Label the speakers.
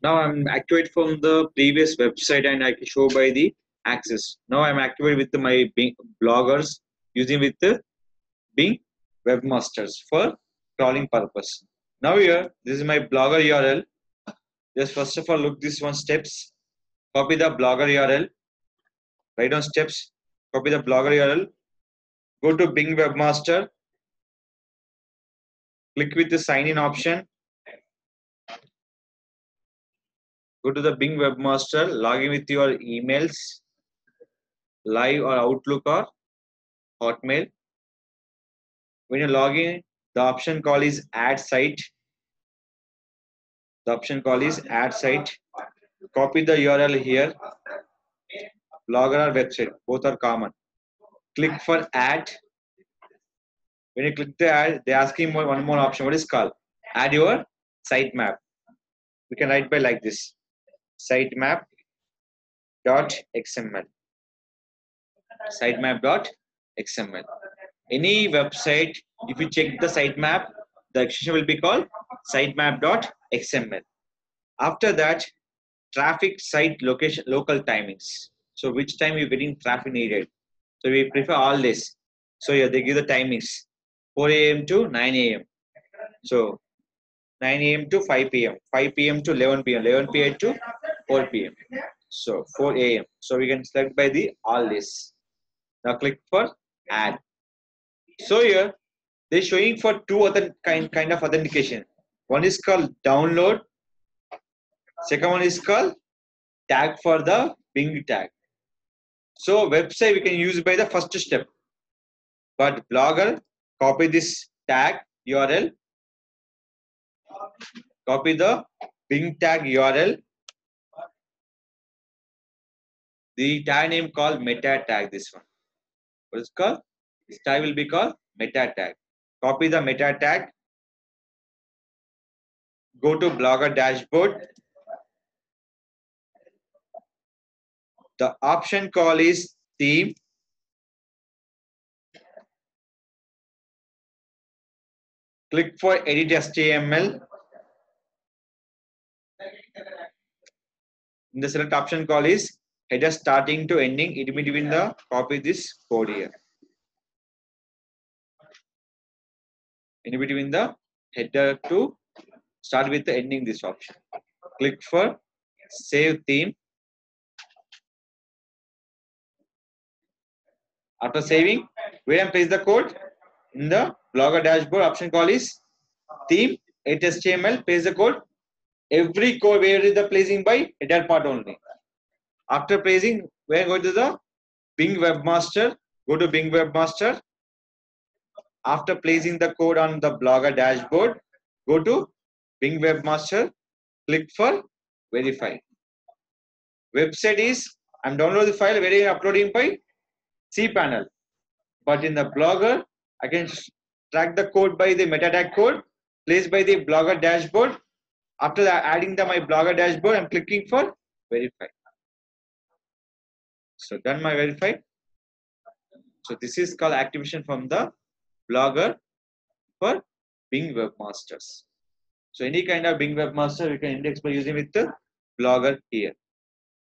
Speaker 1: Now I'm activate from the previous website and I can show by the access. Now I'm activate with my Bing bloggers using with the Bing webmasters for crawling purpose. Now here, this is my blogger URL. Just first of all, look this one steps. Copy the blogger URL. Write down steps. Copy the blogger URL. Go to Bing webmaster. Click with the sign in option. Go to the Bing webmaster. Log in with your emails, live or Outlook or Hotmail. When you log in, the option call is add site. The option call is add site. Copy the URL here. Blogger or website, both are common. Click for add. When you click the add, they ask you one more option. What is called? Add your sitemap. We can write by like this: sitemap.xml. Sitemap.xml. Any website, if you check the sitemap, the extension will be called sitemap.xml. After that, traffic site location local timings. So which time you're getting traffic needed. So we prefer all this. So yeah, they give the timings 4 a.m. to 9 a.m. So 9 a.m. to 5 p.m. 5 p.m. to 11 p.m. 11 p.m. to 4 p.m. So 4 a.m. So we can select by the all this. Now click for add. So here they're showing for two other kind of authentication. One is called download. Second one is called tag for the Bing tag. So website we can use by the first step. But blogger, copy this tag URL, copy the Bing tag URL. The tag name called meta tag. This one. What is called? This tag will be called meta tag. Copy the meta tag. Go to blogger dashboard. The option call is theme. Click for edit HTML. In the select option call is header starting to ending. In between the copy this code here. In between the header to start with the ending this option. Click for save theme. After saving, where and paste the code in the blogger dashboard. Option call is theme HTML. Paste the code. Every code where is the placing by header part only. After placing, we are going to the Bing webmaster. Go to Bing webmaster. After placing the code on the blogger dashboard, go to Bing webmaster. Click for verify. Website is I'm downloading the file where I'm uploading by cPanel. But in the blogger, I can track the code by the meta tag code placed by the blogger dashboard. After that, adding my blogger dashboard, I'm clicking for verify. So done my verify. So this is called activation from the blogger for Bing webmasters. So any kind of Bing webmaster we can index by using with the blogger here.